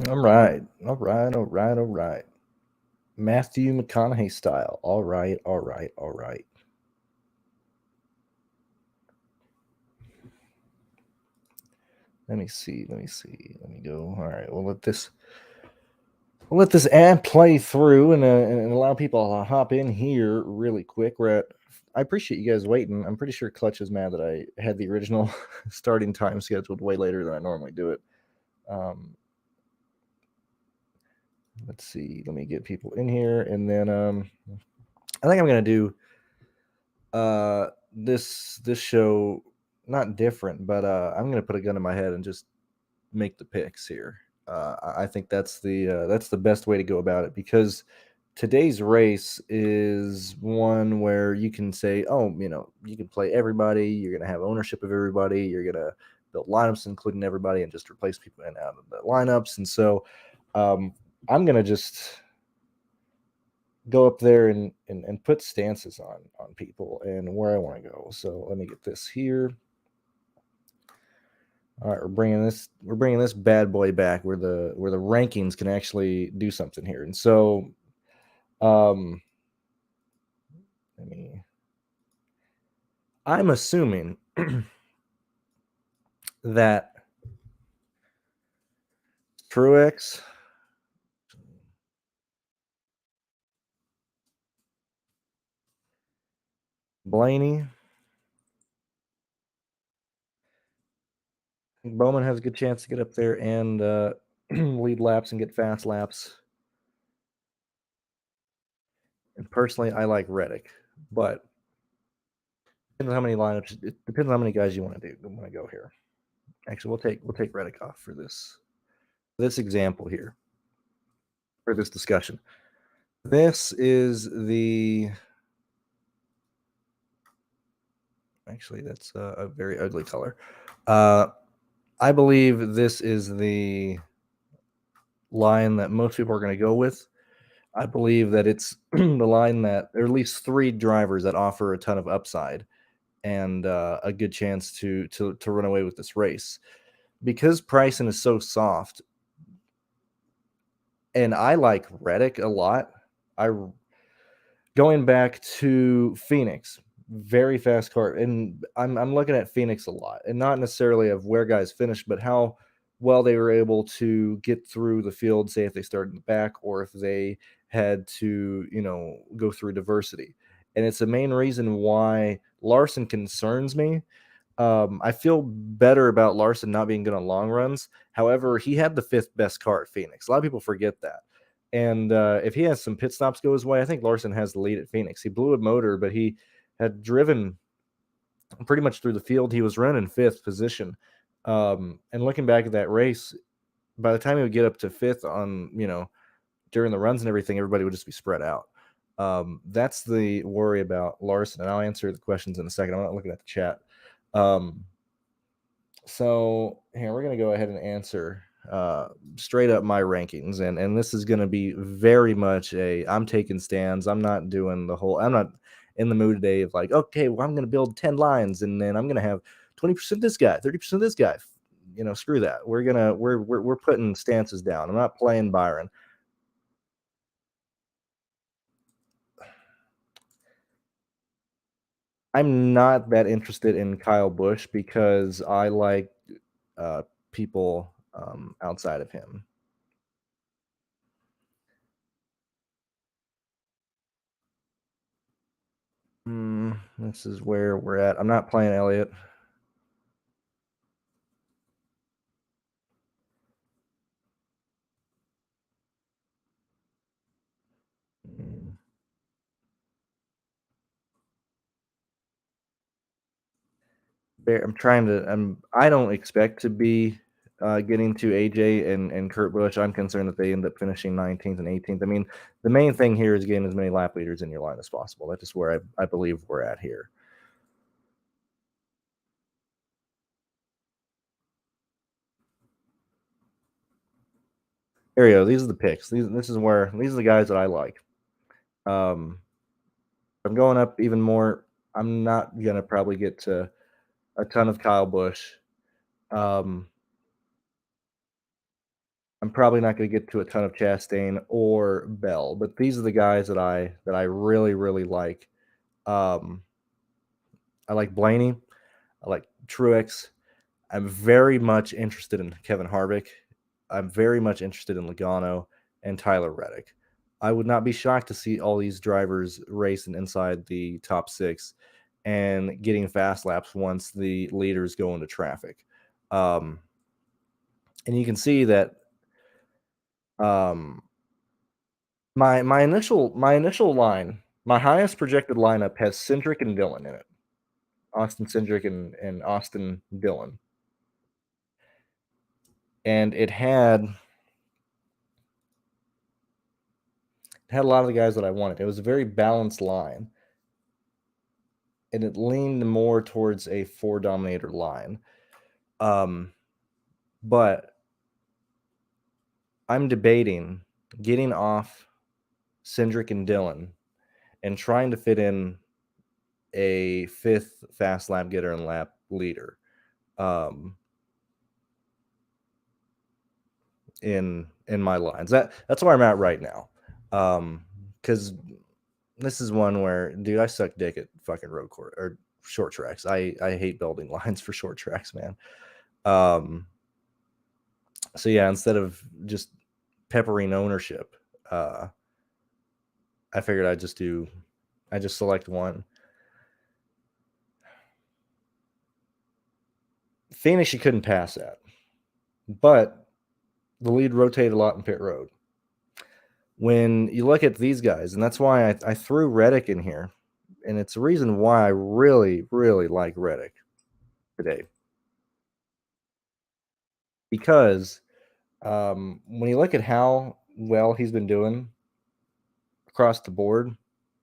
All right. All right. All right. All right. Matthew McConaughey style. All right. All right. All right. Let me see. Let me see. Let me go. All right. We'll let this ad play through and allow people to hop in here really quick. I appreciate you guys waiting. I'm pretty sure Clutch is mad that I had the original starting time scheduled way later than I normally do it. Let's see. Let me get people in here, and then I think I'm gonna do this show not different, but I'm gonna put a gun to my head and just make the picks here. I think that's the best way to go about it, because today's race is one where you can say, oh, you can play everybody. You're gonna have ownership of everybody. You're gonna build lineups including everybody and just replace people in and out of the lineups. And so I'm gonna just go up there and put stances on people and where I want to go. So let me get this here. All right, we're bringing this bad boy back where the rankings can actually do something here. And so let me I'm assuming that Truex, Blaney, Bowman has a good chance to get up there and lead laps and get fast laps. And personally, I like Reddick, but depends on how many lineups. It depends on how many guys you want to go here. Actually, we'll take Reddick off for this example here, for this discussion. This is the actually that's a very ugly color. I believe this is the line that most people are going to go with. I believe that it's the line that there are at least three drivers that offer a ton of upside and a good chance to run away with this race, because pricing is so soft. And I like Reddick a lot. I Going back to Phoenix, very fast car, and I'm looking at Phoenix a lot, and not necessarily of where guys finished, but how well they were able to get through the field. Say if they started in the back, or if they had to, go through diversity, and it's the main reason why Larson concerns me. I feel better about Larson not being good on long runs. However, he had the fifth best car at Phoenix. A lot of people forget that. And if he has some pit stops go his way, I think Larson has the lead at Phoenix. He blew a motor, but he had driven pretty much through the field. He was running fifth position. And looking back at that race, by the time he would get up to fifth on, during the runs and everything, everybody would just be spread out. That's the worry about Larson. And I'll answer the questions in a second. I'm not looking at the chat. So here we're going to go ahead and answer straight up my rankings, and this is going to be very much I'm taking stands. I'm not doing I'm not in the mood today of like, okay, well, I'm going to build 10 lines and then I'm going to have 20% this guy, 30% this guy. Screw that. We're putting stances down. I'm not playing Byron. I'm not that interested in Kyle Busch because I like people outside of him. This is where we're at. I'm not playing Elliott. Mm, I'm trying to. I don't expect to be getting to AJ and Kurt Busch. I'm concerned that they end up finishing 19th and 18th. I mean, the main thing here is getting as many lap leaders in your line as possible. That's just where I believe we're at here. There you go. These are the picks. These are the guys that I like. Um, I'm going up even more. I'm not gonna probably get to a ton of Kyle Busch. Um, I'm probably not going to get to a ton of Chastain or Bell, but these are the guys that I really really like. Um, I like Blaney. I like Truex. I'm very much interested in Kevin Harvick. I'm very much interested in Logano and Tyler Reddick. I would not be shocked to see all these drivers racing inside the top 6 and getting fast laps once the leaders go into traffic. And you can see that um, my initial line, my highest projected lineup has Cindric and Dillon in it. Austin Cindric and Austin Dillon. And it had a lot of the guys that I wanted. It was a very balanced line. And it leaned more towards a 4 dominator line. But I'm debating getting off Cindric and Dillon and trying to fit in a 5th fast lap getter and lap leader in my lines. That's where I'm at right now. Because this is one where, dude, I suck dick at fucking road course or short tracks. I hate building lines for short tracks, man. So yeah, instead of just peppering ownership, I figured I just select one. Phoenix, you couldn't pass that, but the lead rotated a lot in pit road. When you look at these guys, and that's why I threw Reddick in here, and it's a reason why I really, really like Reddick today. Because when you look at how well he's been doing across the board,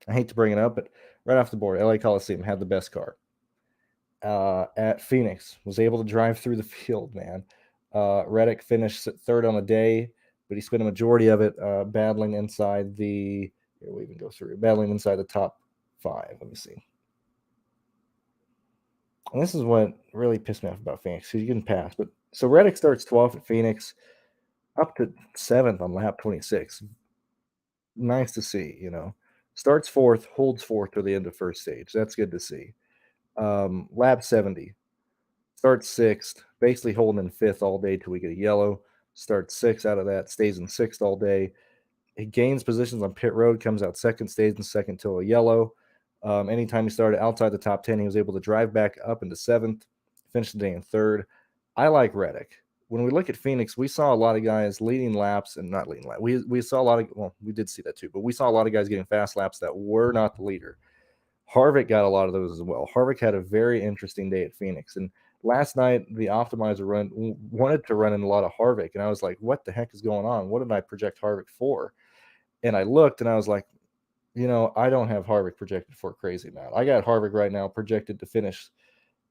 I hate to bring it up, but right off the board, LA Coliseum had the best car. At Phoenix, was able to drive through the field, man. Reddick finished 3rd on the day, but he spent a majority of it battling inside the. Here we even go through battling inside the top 5. Let me see. And this is what really pissed me off about Phoenix, because you can pass. But so Reddick starts 12th at Phoenix, up to 7th on lap 26. Nice to see, Starts 4th, holds 4th to the end of first stage. That's good to see. Lap 70. Starts 6th, basically holding in 5th all day till we get a yellow. Starts 6th out of that, stays in 6th all day. He gains positions on pit road, comes out 2nd, stays in 2nd till a yellow. Anytime he started outside the top 10, he was able to drive back up into 7th, finish the day in 3rd. I like Reddick. When we look at Phoenix, we saw a lot of guys leading laps and not leading laps. We saw a lot of, well, we did see that too, but we saw a lot of guys getting fast laps that were not the leader. Harvick got a lot of those as well. Harvick had a very interesting day at Phoenix. And last night, the optimizer wanted to run in a lot of Harvick. And I was like, what the heck is going on? What did I project Harvick for? And I looked and I was like, I don't have Harvick projected for a crazy amount. I got Harvick right now projected to finish.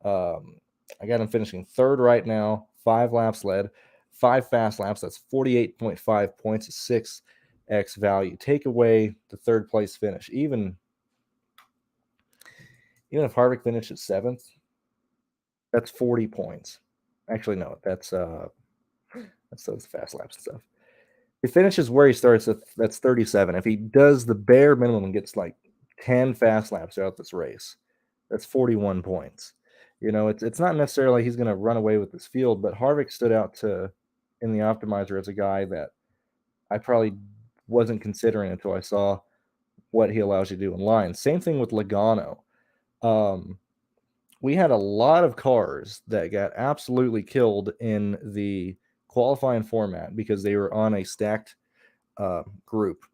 I got him finishing 3rd right now, 5 laps led, 5 fast laps. That's 48.5 points, 6x value. Take away the 3rd place finish. Even if Harvick finishes 7th, that's 40 points. Actually, no, that's those fast laps and stuff. If he finishes where he starts, that's 37. If he does the bare minimum and gets like 10 fast laps throughout this race, that's 41 points. It's not necessarily he's going to run away with this field, but Harvick stood out in the optimizer as a guy that I probably wasn't considering until I saw what he allows you to do in line. Same thing with Logano. We had a lot of cars that got absolutely killed in the qualifying format because they were on a stacked group.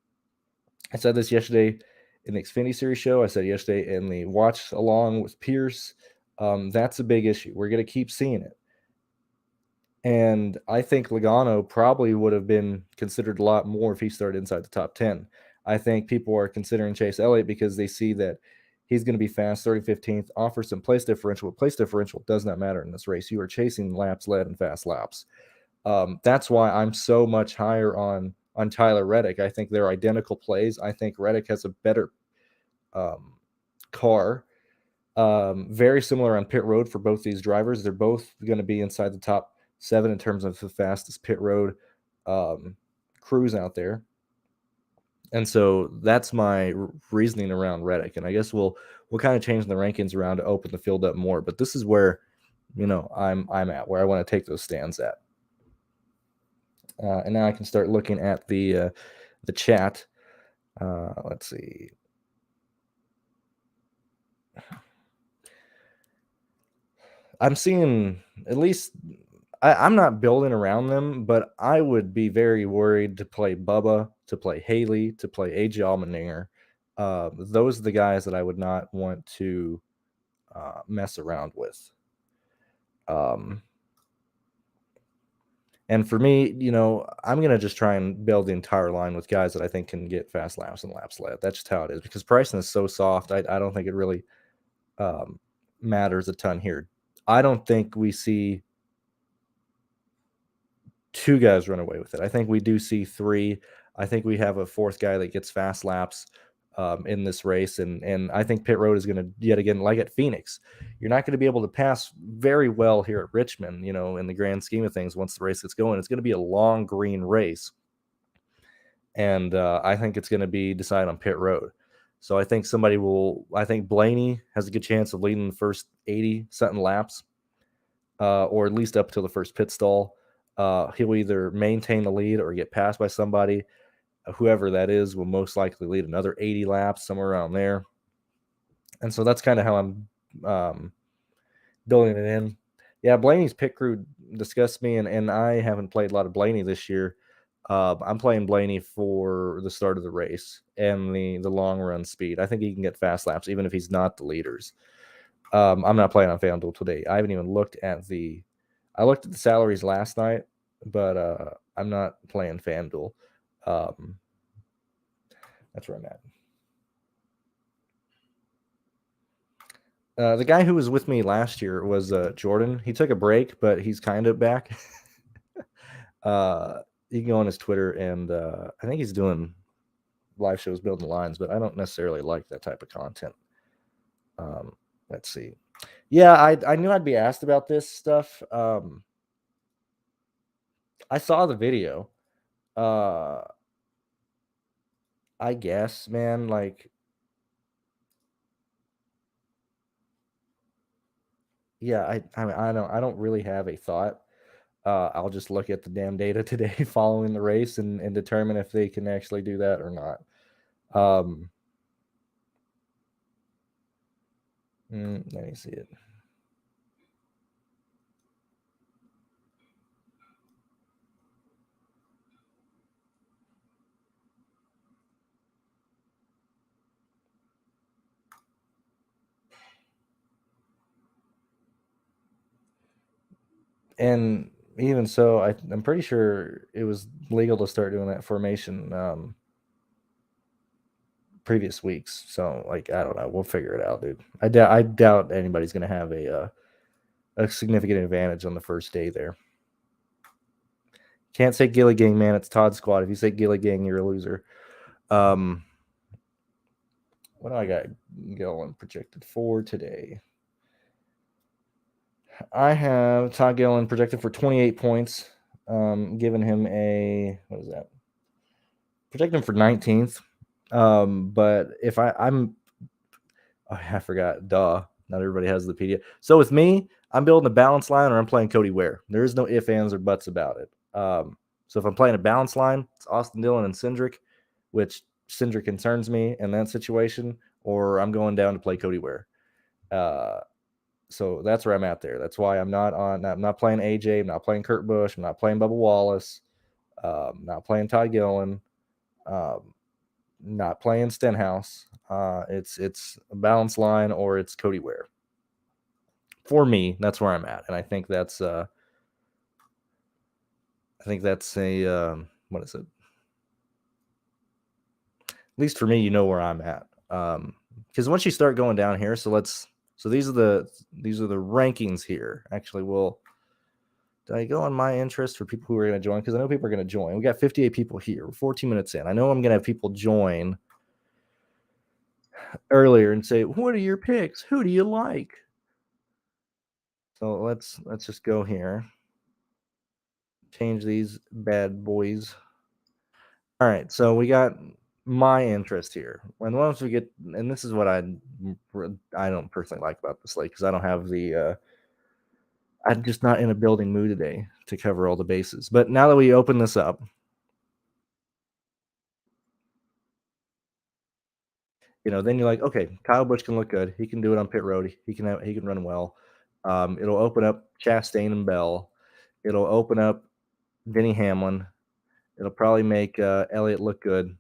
I said this yesterday in the Xfinity Series show. I said yesterday in the watch along with Pearce. That's a big issue. We're going to keep seeing it. And I think Logano probably would have been considered a lot more if he started inside the top 10. I think people are considering Chase Elliott because they see that he's going to be fast, 15th, offers some place differential. Place differential does not matter in this race. You are chasing laps led and fast laps. That's why I'm so much higher on Tyler Reddick. I think they're identical plays. I think Reddick has a better car. Very similar on pit road for both these drivers. They're both going to be inside the top 7 in terms of the fastest pit road crews out there. And so that's my reasoning around Reddick. And I guess we'll kind of change the rankings around to open the field up more. But this is where, I'm at, where I want to take those stands at. And now I can start looking at the chat. Let's see. I'm seeing at least I'm not building around them, but I would be very worried to play Bubba, to play Haley, to play AJ Allmendinger. Those are the guys that I would not want to mess around with. And for me, I'm going to just try and build the entire line with guys that I think can get fast laps and laps led. That's just how it is, because pricing is so soft. I don't think it really matters a ton here. I don't think we see 2 guys run away with it. I think we do see 3. I think we have a 4th guy that gets fast laps in this race. And I think pit road is going to, yet again, like at Phoenix, you're not going to be able to pass very well here at Richmond, in the grand scheme of things. Once the race gets going, it's going to be a long green race. And I think it's going to be decided on pit road. So I think I think Blaney has a good chance of leading the first 80-something laps, or at least up till the first pit stall. He'll either maintain the lead or get passed by somebody. Whoever that is will most likely lead another 80 laps, somewhere around there. And so that's kind of how I'm building it in. Yeah, Blaney's pit crew disgusts me, and I haven't played a lot of Blaney this year. I'm playing Blaney for the start of the race and the long run speed. I think he can get fast laps, even if he's not the leaders. I'm not playing on FanDuel today. I haven't even looked at the salaries last night, but I'm not playing FanDuel. That's where I'm at. The guy who was with me last year was Jordan. He took a break, but he's kind of back. You can go on his Twitter, and I think he's doing live shows building lines, but I don't necessarily like that type of content. Let's see. Yeah, I knew I'd be asked about this stuff. I saw the video. I guess, man, like, yeah, I don't really have a thought. I'll just look at the damn data today following the race and determine if they can actually do that or not. Let me see it. And even so, I'm pretty sure it was legal to start doing that formation previous weeks. So, like, I don't know. We'll figure it out, dude. I doubt anybody's going to have a significant advantage on the first day there. Can't say Gilly Gang, man. It's Todd Squad. If you say Gilly Gang, you're a loser. What do I got going projected for today? I have Todd Gillen projected for 28 points. Giving him what is that? Projecting for 19th. But if I forgot. Duh. Not everybody has the PDF. So with me, I'm building a balance line, or I'm playing Cody Ware. There is no ifs, ands, or buts about it. So if I'm playing a balance line, it's Austin Dillon and Cindric, which Cindric concerns me in that situation, or I'm going down to play Cody Ware. So that's where I'm at there. That's why I'm not playing AJ. I'm not playing Kurt Busch. I'm not playing Bubba Wallace. Not playing Todd Gillen. Not playing Stenhouse. It's a balance line, or it's Cody Ware. For me, that's where I'm at, and I think that's a what is it? At least for me, you know where I'm at. Because once you start going down here, so these are the rankings here. Actually, did I go on my interest for people who are going to join? Because I know people are going to join. We got 58 people here. We're 14 minutes in. I know I'm going to have people join earlier and say, "What are your picks? Who do you like?" So let's just go here. Change these bad boys. All right, so we got my interest here. And once we get, and this is what I don't personally like about this slate because I don't have the. I'm just not in a building mood today to cover all the bases. But now that we open this up, then you're like, okay, Kyle Busch can look good. He can do it on pit road. He can run well. It'll open up Chastain and Bell. It'll open up Denny Hamlin. It'll probably make Elliott look good.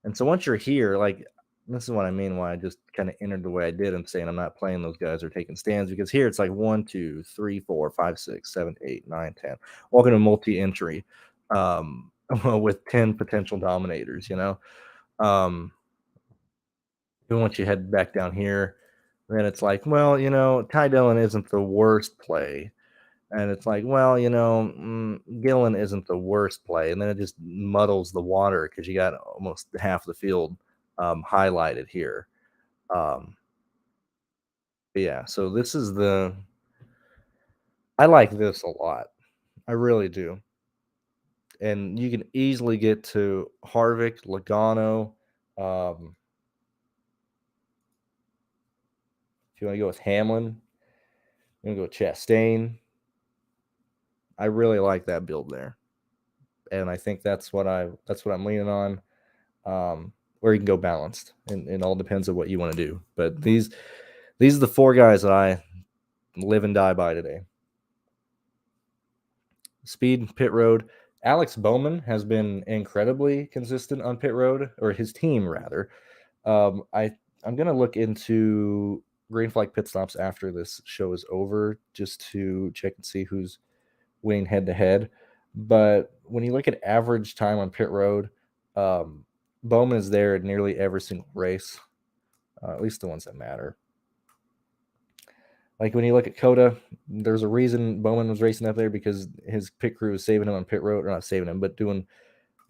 And so once you're here, like this is what I mean why I just kind of entered the way I did. I'm saying I'm not playing those guys or taking stands because here it's like 1, 2, 3, 4, 5, 6, 7, 8, 9, 10. Welcome to multi-entry with 10 potential dominators, Even once you head back down here, then it's like, well, Ty Dillon isn't the worst play. And it's like, well, Gillen isn't the worst play. And then it just muddles the water because you got almost half the field highlighted here. But yeah, so this is I like this a lot. I really do. And you can easily get to Harvick, Logano. If you want to go with Hamlin, you want to go with Chastain. I really like that build there. And I think that's what I'm leaning on. Or you can go balanced, and it all depends on what you want to do. But these are the 4 guys that I live and die by today. Speed, pit road. Alex Bowman has been incredibly consistent on pit road, or his team rather. I'm gonna look into green flag pit stops after this show is over, just to check and see who's winning head to head. But when you look at average time on pit road, Bowman is there at nearly every single race, at least the ones that matter. Like when you look at Coda, there's a reason Bowman was racing up there because his pit crew was saving him on pit road, or not saving him, but doing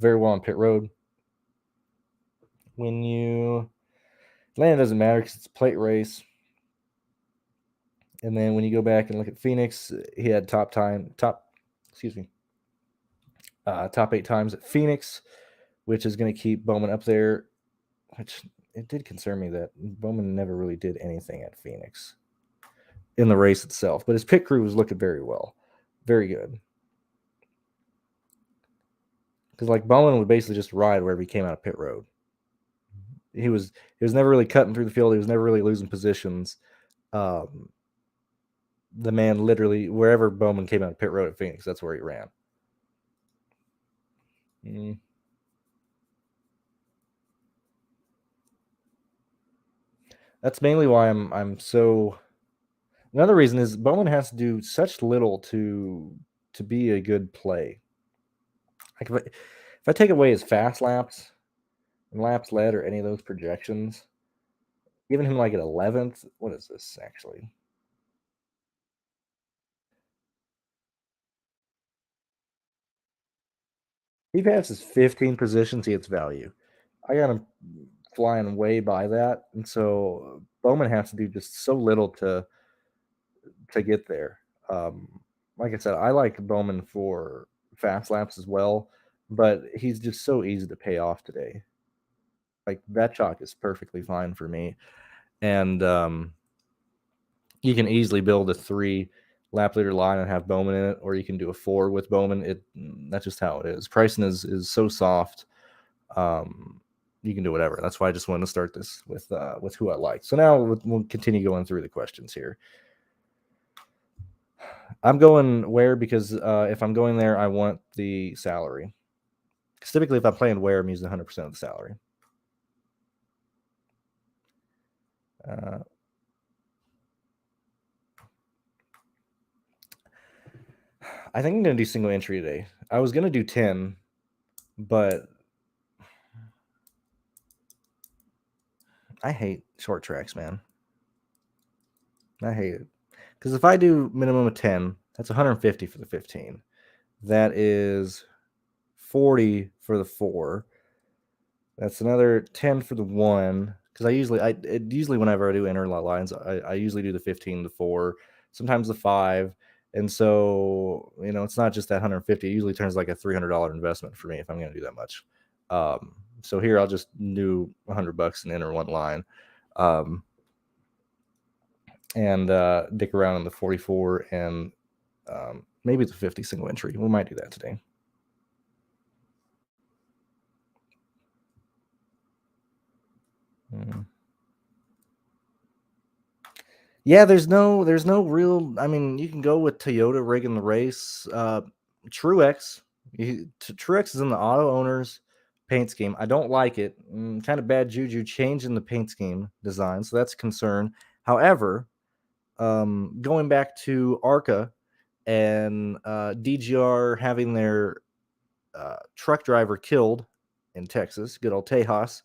very well on pit road. When Atlanta doesn't matter because it's a plate race. And then when you go back and look at Phoenix, he had top 8 times at Phoenix, which is going to keep Bowman up there, which it did concern me that Bowman never really did anything at Phoenix in the race itself, but his pit crew was looking very well, very good. Because like Bowman would basically just ride wherever he came out of pit road. He was never really cutting through the field. He was never really losing positions. The man literally, wherever Bowman came out of pit road at Phoenix, that's where he ran. That's mainly why I'm so. Another reason is Bowman has to do such little to be a good play. Like if I take away his fast laps and laps led or any of those projections, giving him like an 11th. What is this actually? He passes 15 positions, he gets value. I got him flying way by that, and so Bowman has to do just so little to get there. Like I said, I like Bowman for fast laps as well, but he's just so easy to pay off today. Like that chalk is perfectly fine for me, and you can easily build a 3 lap leader line and have Bowman in it, or you can do a 4 with Bowman. That's just how it is. Pricing is so soft. You can do whatever. That's why I just wanted to start this with who I like. So now we'll continue going through the questions here. I'm going where because if I'm going there, I want the salary. Because typically, if I'm playing where, I'm using 100% of the salary. I think I'm going to do single entry today. I was going to do 10, but I hate short tracks, man. I hate it. Because if I do minimum of 10, that's 150 for the 15. That is 40 for the 4. That's another 10 for the 1. Because usually whenever I do enter lines, I usually do the 15, the 4, sometimes the 5, And so, it's not just that 150. It usually turns like a $300 investment for me if I'm going to do that much. So here I'll just do $100 and enter one line, and dick around in the 44 and maybe it's a 50 single entry. We might do that today. Yeah, there's no real. I mean, you can go with Toyota rigging the race. Truex, Truex is in the auto owners paint scheme. I don't like it. Kind of bad juju changing the paint scheme design, so that's a concern. However, going back to ARCA and DGR having their truck driver killed in Texas, good old Tejas.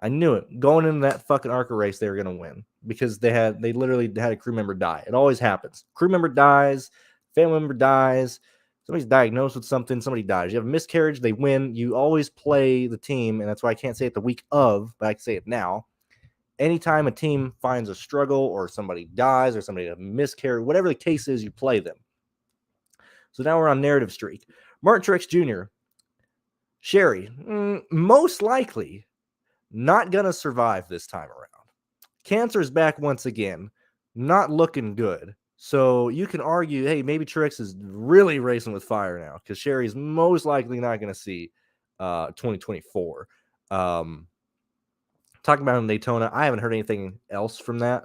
I knew it. Going into that fucking ARCA race, they were going to win because they literally had a crew member die. It always happens. Crew member dies, family member dies, somebody's diagnosed with something, somebody dies. You have a miscarriage, they win. You always play the team, and that's why I can't say it the week of, but I can say it now. Anytime a team finds a struggle or somebody dies or somebody miscarried, whatever the case is, you play them. So now we're on narrative streak. Martin Truex Jr., Sherry, most likely not going to survive this time around. Cancer's back once again, not looking good. So you can argue, hey, maybe Truex is really racing with fire now because Sherry's most likely not going to see 2024. Talking about in Daytona, I haven't heard anything else from that.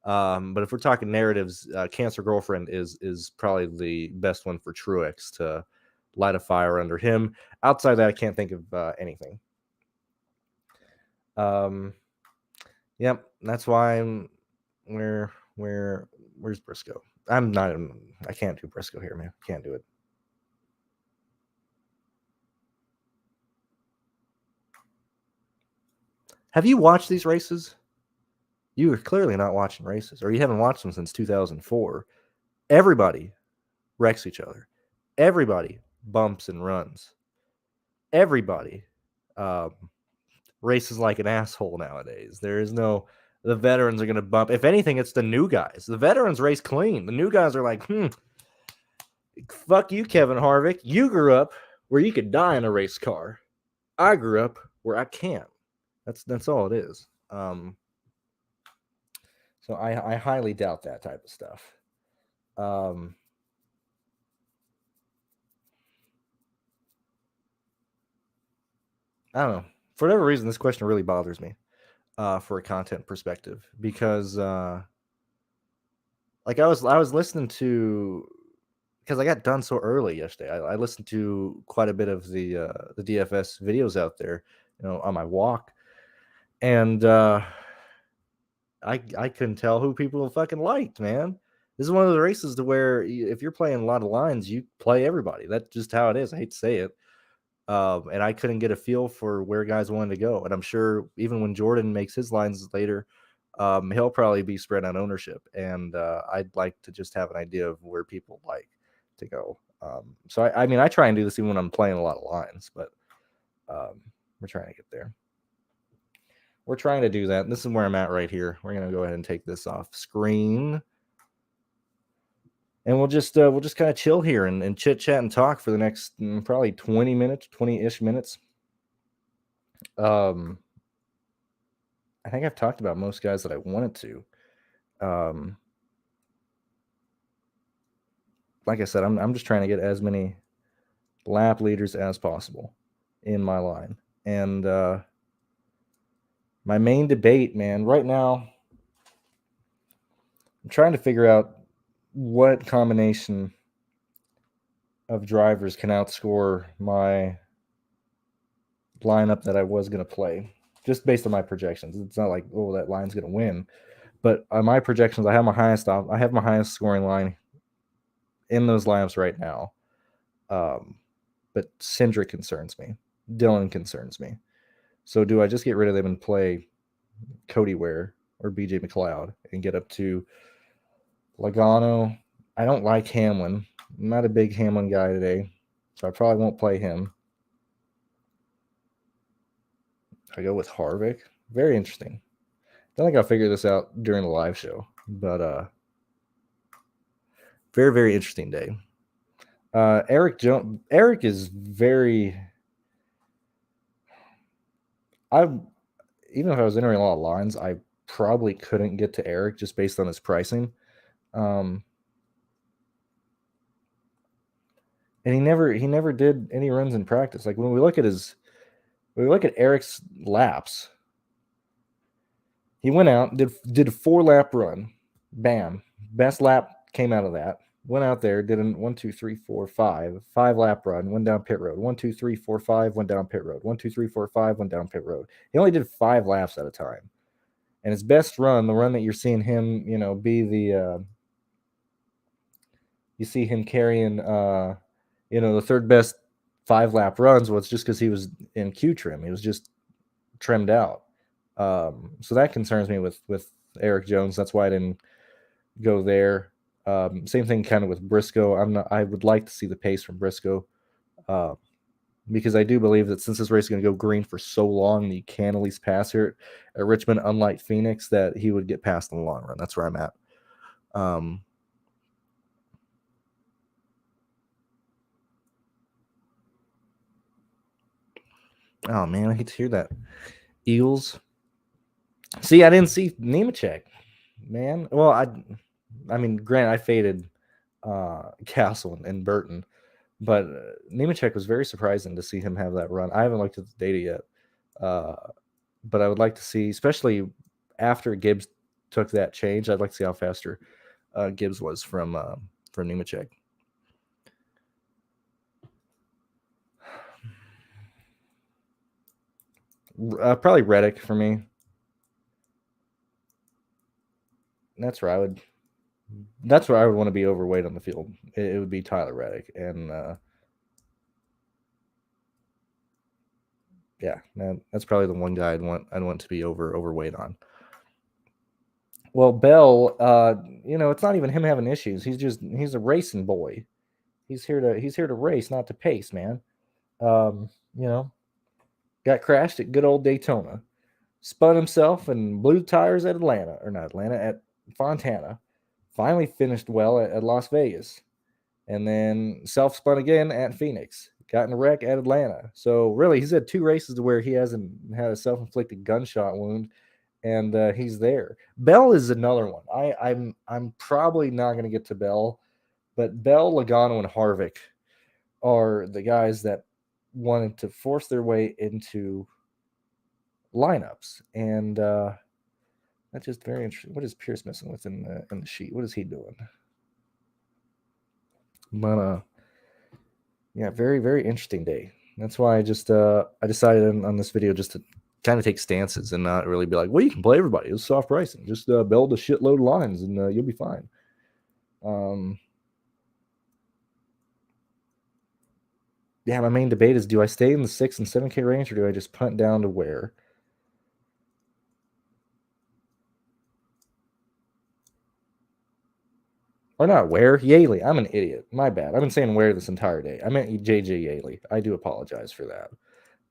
But if we're talking narratives, Cancer Girlfriend is probably the best one for Truex to light a fire under him. Outside that, I can't think of anything. Yep, that's why where's Briscoe? I can't do Briscoe here, man. Can't do it. Have you watched these races? You are clearly not watching races, or you haven't watched them since 2004. Everybody wrecks each other. Everybody bumps and runs. Everybody races like an asshole nowadays. There is no, the veterans are going to bump. If anything, it's the new guys. The veterans race clean. The new guys are like, fuck you, Kevin Harvick. You grew up where you could die in a race car. I grew up where I can't. That's all it is. So I highly doubt that type of stuff. I don't know. For whatever reason, this question really bothers me for a content perspective because like I was listening to, because I got done so early yesterday. I listened to quite a bit of the DFS videos out there, on my walk, and I couldn't tell who people fucking liked, man. This is one of the races to where if you're playing a lot of lines, you play everybody. That's just how it is. I hate to say it. And I couldn't get a feel for where guys wanted to go. And I'm sure even when Jordan makes his lines later, he'll probably be spread on ownership. And I'd like to just have an idea of where people like to go. So I mean, I try and do this even when I'm playing a lot of lines, but we're trying to get there. We're trying to do that. This is where I'm at right here. We're going to go ahead and take this off screen. And we'll just kind of chill here and chit chat and talk for the next probably 20 minutes, 20-ish minutes. I think I've talked about most guys that I wanted to. Like I said, I'm just trying to get as many lap leaders as possible in my line. And my main debate, man, right now, I'm trying to figure out what combination of drivers can outscore my lineup that I was going to play, just based on my projections. It's not like, oh, that line's going to win. But on my projections, I have my highest scoring line in those lineups right now. But Cindric concerns me. Dillon concerns me. So do I just get rid of them and play Cody Ware or BJ McLeod and get up to Logano? I don't like Hamlin. I'm not a big Hamlin guy today, so I probably won't play him. I go with Harvick. Very interesting. I think I'll figure this out during the live show. But Very, very interesting day. Eric is very. Even if I was entering a lot of lines, I probably couldn't get to Eric just based on his pricing. And he never did any runs in practice. Like when we look at Eric's laps, he went out, did a 4-lap run, bam, best lap came out of that. Went out there, did a 1, 2, 3, 4, 5-lap run, went down pit road. 1, 2, 3, 4, 5, went down pit road. 1, 2, 3, 4, 5, went down pit road. He only did 5 laps at a time. And his best run, the run that you're seeing him, be the you see him carrying the third best 5-lap runs was just because he was in Q trim. He was just trimmed out. So that concerns me with Eric Jones. That's why I didn't go there. Same thing kind of with Briscoe. I would like to see the pace from Briscoe because I do believe that since this race is going to go green for so long, you can at least pass here at Richmond, unlike Phoenix, that he would get past in the long run. That's where I'm at. Oh, man, I hate to hear that. Eagles. See, I didn't see Nemechek, man. Well, I mean, granted, I faded Castle and Burton, but Nemechek was very surprising to see him have that run. I haven't looked at the data yet, but I would like to see, especially after Gibbs took that change, I'd like to see how faster Gibbs was from Nemechek. Probably Reddick for me. That's where I would want to be overweight on the field. It would be Tyler Reddick, and yeah, that's probably the one guy I'd want to be overweight on. Well, Bell, it's not even him having issues. He's a racing boy. He's here to race, not to pace, man. Got crashed at good old Daytona, spun himself and blew tires at at Fontana. Finally finished well at Las Vegas, and then self-spun again at Phoenix. Got in a wreck at Atlanta. So really, he's had 2 races where he hasn't had a self-inflicted gunshot wound, and he's there. Bell is another one. I'm probably not going to get to Bell, but Bell, Logano, and Harvick are the guys that wanted to force their way into lineups, and that's just very interesting. What is Pearce messing with in the sheet? What is he doing? But yeah, very, very interesting day. That's why I just I decided on this video just to kind of take stances and not really be like, well, you can play everybody. It's soft pricing. Just build a shitload of lines and you'll be fine. Yeah, my main debate is, do I stay in the 6 and 7K range, or do I just punt down to where? Or not where? Yaley. I'm an idiot. My bad. I've been saying where this entire day. I meant JJ Yaley. I do apologize for that.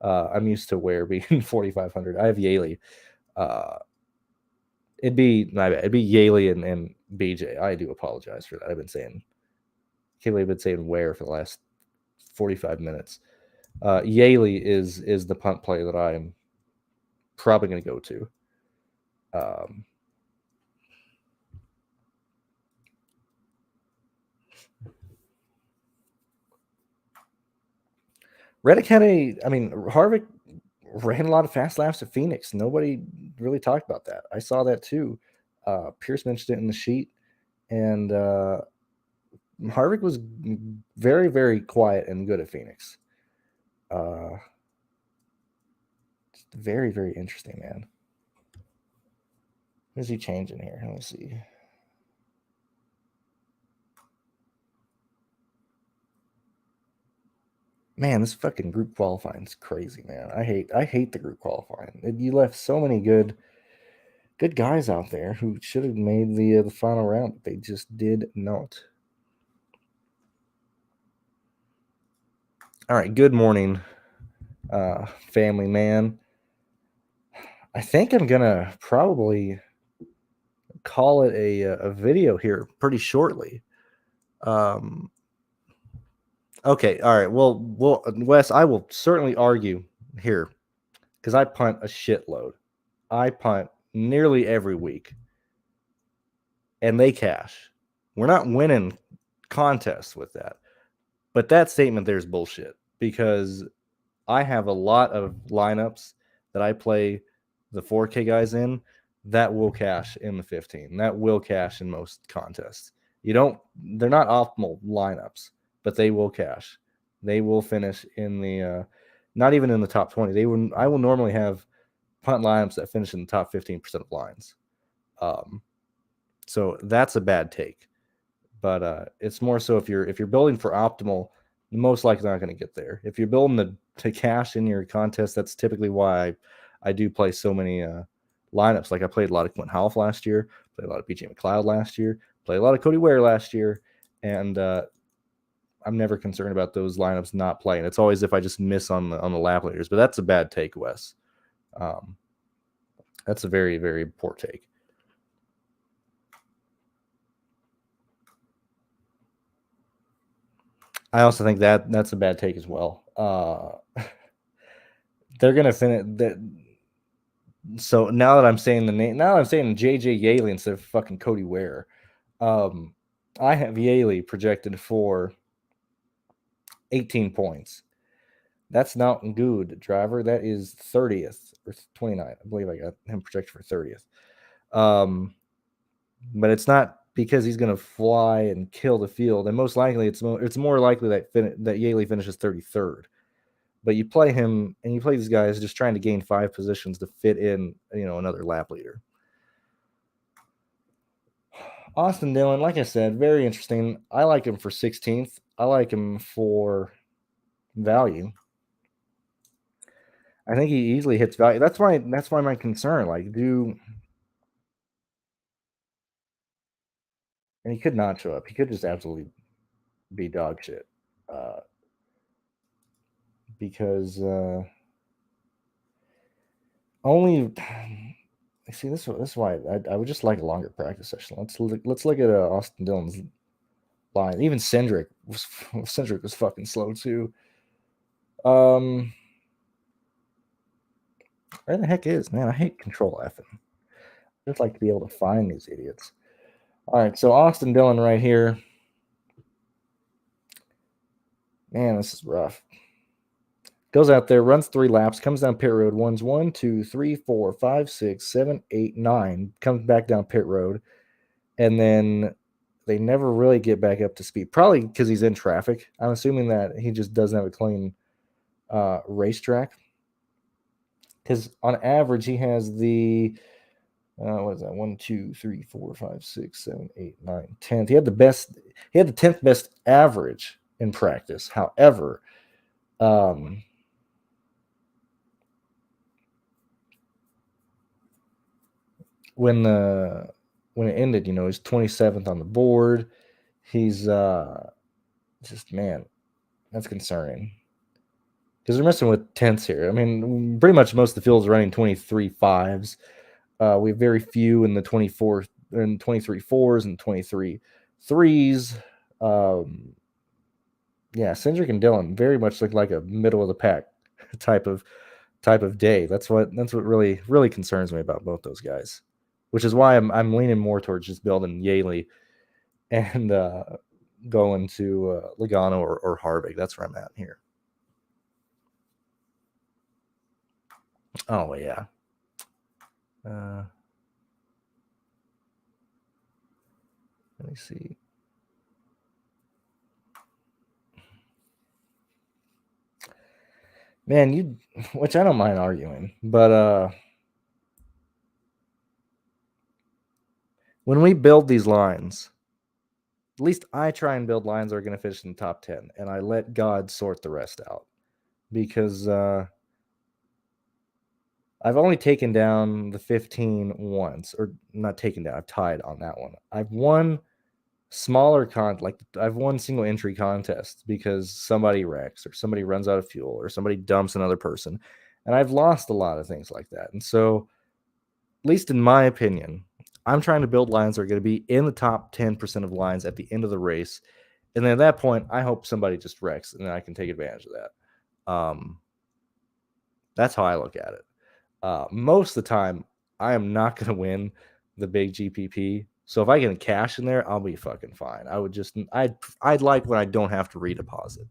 I'm used to where being 4,500. I have Yaley. It'd be Yaley and BJ. I do apologize for that. I've been saying where for the last 45 minutes. Yaley is the punt play that I'm probably going to go to. Reddick Harvick ran a lot of fast laps at Phoenix. Nobody really talked about that. I saw that too. Pearce mentioned it in the sheet, and Harvick was very, very quiet and good at Phoenix. Very, very interesting, man. What is he changing here? Let me see. Man, this fucking group qualifying is crazy, man. I hate the group qualifying. You left so many good guys out there who should have made the final round, but they just did not. All right, good morning, family man. I think I'm gonna probably call it a video here pretty shortly. Okay, all right. Well, Wes, I will certainly argue here because I punt a shitload. I punt nearly every week, and they cash. We're not winning contests with that, but that statement there is bullshit because I have a lot of lineups that I play the 4K guys in that will cash in the 15. That will cash in most contests. They're not optimal lineups, but they will cash. They will finish in the not even in the top 20. I will normally have punt lineups that finish in the top 15% of lines. So that's a bad take. But it's more so if you're building for optimal, most likely not going to get there. If you're building to cash in your contest, that's typically why I do play so many lineups. Like I played a lot of Quentin Half last year, played a lot of BJ McLeod last year, played a lot of Cody Ware last year, and I'm never concerned about those lineups not playing. It's always if I just miss on the lap leaders. But that's a bad take, Wes. That's a very, very poor take. I also think that's a bad take as well. They're gonna finish that. So now that I'm saying the name, now I'm saying JJ Yaley instead of fucking Cody Ware. I have Yaley projected for 18 points. That's not good, driver. That is 30th or 29. I believe I got him projected for 30th. But it's not because he's going to fly and kill the field. And most likely, it's more likely that Yaley finishes 33rd. But you play him and you play these guys just trying to gain 5 positions to fit in, another lap leader. Austin Dillon, like I said, very interesting. I like him for 16th. I like him for value. I think he easily hits value. That's why my concern. And he could not show up. He could just absolutely be dog shit. Because only see this is why I would just like a longer practice session. Let's look at Austin Dillon's line. Even Cindric was fucking slow too. Where the heck is, man? I hate control F. I'd just like to be able to find these idiots. All right, so Austin Dillon right here. Man, this is rough. Goes out there, runs 3 laps, comes down pit road, runs 1, 2, 3, 4, 5, 6, 7, 8, 9, comes back down pit road, and then they never really get back up to speed. Probably because he's in traffic. I'm assuming that he just doesn't have a clean racetrack. Because on average, he has the what is that? 1, 2, 3, 4, 5, 6, 7, 8, 9, 10th. He had the 10th best average in practice. However, when it ended, he's 27th on the board. He's just, man, that's concerning. Because they're messing with 10ths here. I mean, pretty much most of the field is running 23 5s. We have very few in the 24 and 23 4s and 23 3s. Yeah, Cindric and Dillon very much look like a middle of the pack type of day. That's what really, really concerns me about both those guys, which is why I'm leaning more towards just building Yaley and going to Logano or Harvick. That's where I'm at here. Oh yeah. Let me see. Man, which I don't mind arguing, but when we build these lines, at least I try and build lines that are going to finish in the top 10, and I let God sort the rest out. Because I've only taken down the 15 once, or not taken down, I've tied on that one. I've won smaller I've won single entry contests because somebody wrecks or somebody runs out of fuel or somebody dumps another person. And I've lost a lot of things like that. And so, at least in my opinion, I'm trying to build lines that are going to be in the top 10% of lines at the end of the race. And then at that point, I hope somebody just wrecks, and then I can take advantage of that. That's how I look at it. Most of the time, I am not going to win the big GPP. So if I get cash in there, I'll be fucking fine. I'd like when I don't have to redeposit.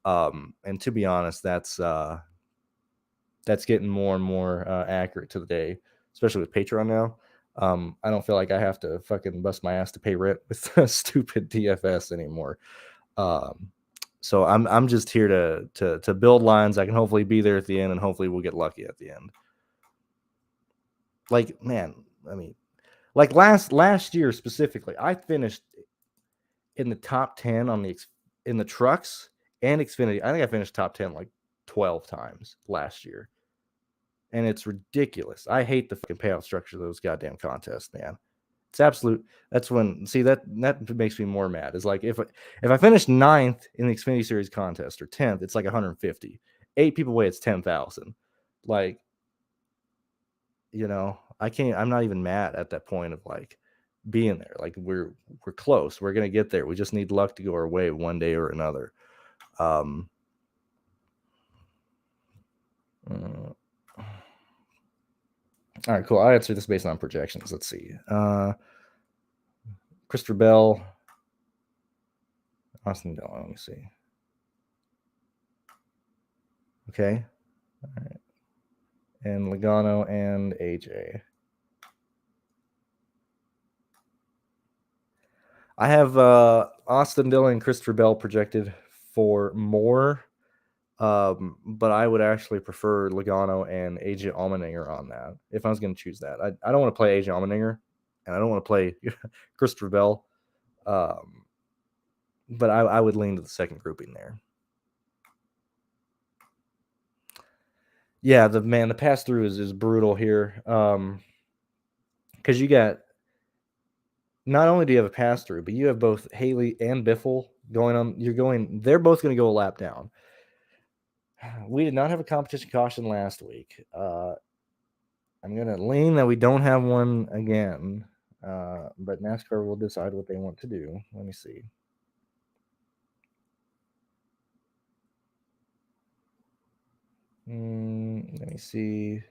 And to be honest, that's getting more and more accurate to the day, especially with Patreon now. I don't feel like I have to fucking bust my ass to pay rent with stupid DFS anymore. So I'm just here to build lines. I can hopefully be there at the end, and hopefully we'll get lucky at the end. Like, man, I mean, like last year specifically, I finished in the top 10 in the trucks and Xfinity. I think I finished top 10 like 12 times last year. And it's ridiculous. I hate the fucking payout structure of those goddamn contests, man. It's absolute. That's when that makes me more mad. Is like if I finish 9th in the Xfinity Series contest or 10th, it's like 150. 8 people away, it's 10,000. Like, I can't. I'm not even mad at that point of like being there. Like we're close. We're gonna get there. We just need luck to go our way one day or another. All right, cool. I answered this based on projections. Let's see. Christopher Bell. Austin Dillon. Let me see. Okay. All right. And Logano and AJ. I have Austin Dillon and Christopher Bell projected for more, but I would actually prefer Logano and AJ Allmendinger on that if I was going to choose that. I don't want to play AJ Allmendinger, and I don't want to play Christopher Bell, but I would lean to the second grouping there. Yeah, the pass through is brutal here, because you got. Not only do you have a pass through, but you have both Haley and Biffle going on. They're both going to go a lap down. We did not have a competition caution last week. I'm going to lean that we don't have one again, but NASCAR will decide what they want to do. Let me see. Let me see.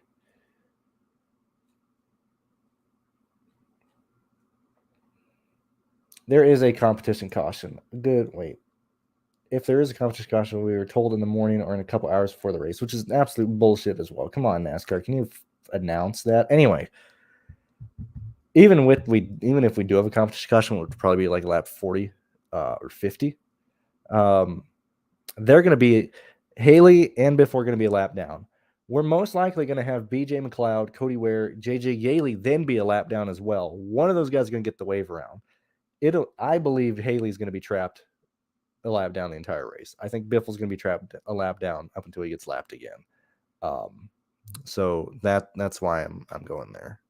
There is a competition caution. Good. Wait. If there is a competition caution, we were told in the morning or in a couple hours before the race, which is absolute bullshit as well. Come on, NASCAR. Can you announce that? Anyway, even if we do have a competition caution, it would probably be like lap 40 or 50. They're going to be Haley and Biff are going to be a lap down. We're most likely going to have BJ McLeod, Cody Ware, JJ Yaley then be a lap down as well. One of those guys is going to get the wave around. I believe Haley's going to be trapped a lap down the entire race. I think Biffle's going to be trapped a lap down up until he gets lapped again. So that's why I'm going there.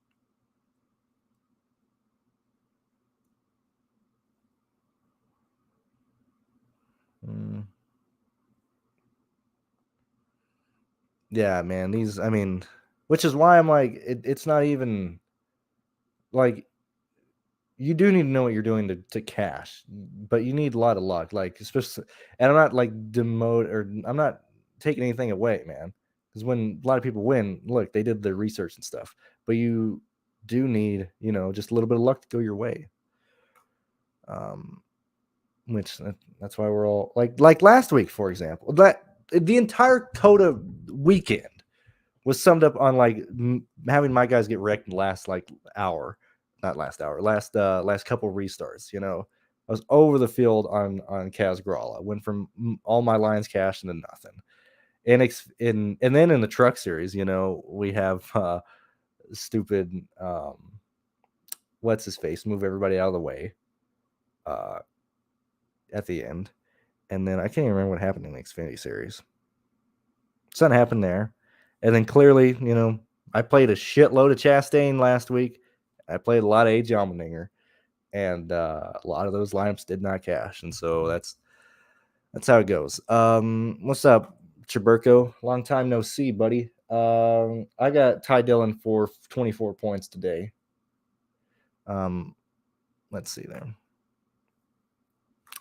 Yeah, man. Which is why I'm like, it's not even like you do need to know what you're doing to cash, but you need a lot of luck. Like, especially, and I'm not like I'm not taking anything away, man. Because when a lot of people win, look, they did their research and stuff, but you do need, just a little bit of luck to go your way. Which that's why we're all like last week, for example, that the entire COTA weekend was summed up on like having my guys get wrecked in the last hour, not last hour, last couple restarts. I was over the field on Kaz Gralla. Went from all my lines cash into nothing. And then in the truck series, we have stupid what's his face move everybody out of the way at the end. And then I can't even remember what happened in the Xfinity series. Something happened there. And then clearly, I played a shitload of Chastain last week. I played a lot of AJ Allmendinger. And a lot of those lineups did not cash. And so that's how it goes. What's up, Chaburko? Long time no see, buddy. I got Ty Dillon for 24 points today. Let's see there.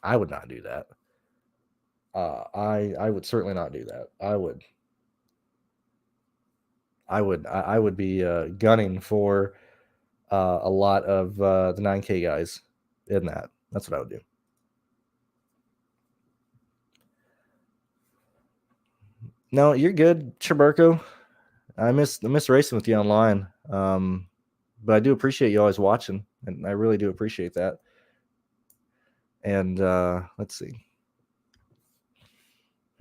I would not do that. I would certainly not do that. I would be gunning for a lot of the 9K guys in that. That's what I would do. No, you're good, Chaburko. I miss racing with you online. But I do appreciate you always watching, and I really do appreciate that. And let's see.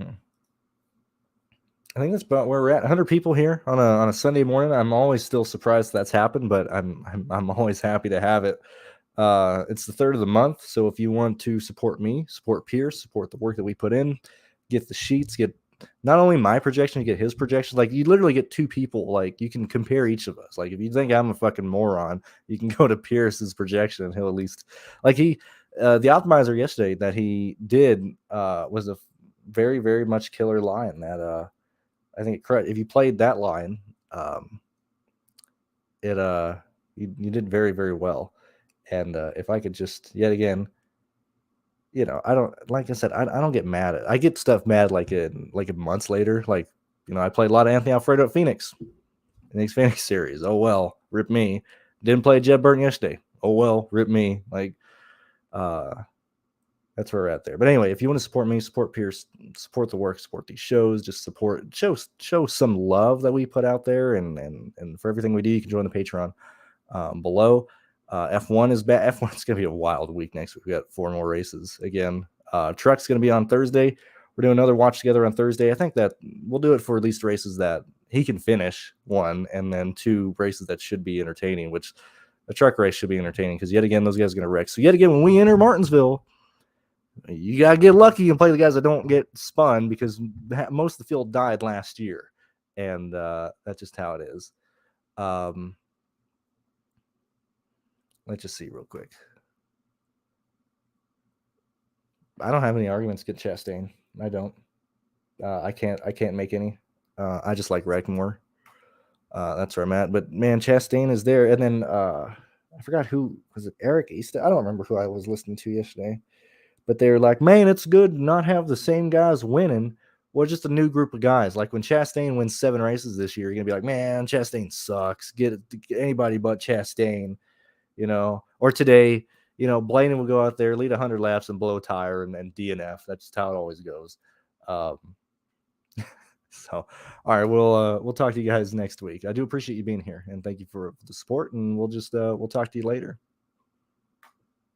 I think that's about where we're at. 100 people here on a Sunday morning. I'm always still surprised that's happened, but I'm always happy to have it. It's the 3rd of the month, so if you want to support me, support Pearce, support the work that we put in, get the sheets, get not only my projection, you get his projection. Like, you literally get 2 people. Like, you can compare each of us. Like, if you think I'm a fucking moron, you can go to Pearce's projection, and he'll at least like the optimizer yesterday that he did was a very, very much killer line that I think if you played that line, you did very, very well. And if I could just yet again, I don't, like I said, I don't get mad at. I get stuff mad like months later. Like, I played a lot of Anthony Alfredo at Phoenix, Phoenix series. Oh well, rip me. Didn't play Jeb Burton yesterday. Oh well, rip me. Like, that's where we're at there. But anyway, if you want to support me, support Pearce, support the work, support these shows, just show some love that we put out there, and for everything we do, you can join the Patreon below. F1 is back. F1's going to be a wild week next week. We got 4 more races again. Truck's going to be on Thursday. We're doing another watch together on Thursday. I think that we'll do it for at least races that he can finish, 1, and then 2 races that should be entertaining, which the truck race should be entertaining because yet again, those guys are going to wreck. So yet again, when we enter Martinsville, you got to get lucky and play the guys that don't get spun because most of the field died last year. And that's just how it is. Let's just see real quick. I don't have any arguments against Chastain. I don't. I can't make any. I just like wreck more. That's where I'm at. But man, Chastain is there. And then I forgot who was it. Eric East. I don't remember who I was listening to yesterday. But they're like, man, it's good to not have the same guys winning. Well, just a new group of guys. Like when Chastain wins 7 races this year, you're gonna be like, man, Chastain sucks. Get anybody but Chastain, Or today, Blaney will go out there, lead 100 laps, and blow a tire and DNF. That's just how it always goes. So, all right, we'll talk to you guys next week. I do appreciate you being here, and thank you for the support. And we'll talk to you later.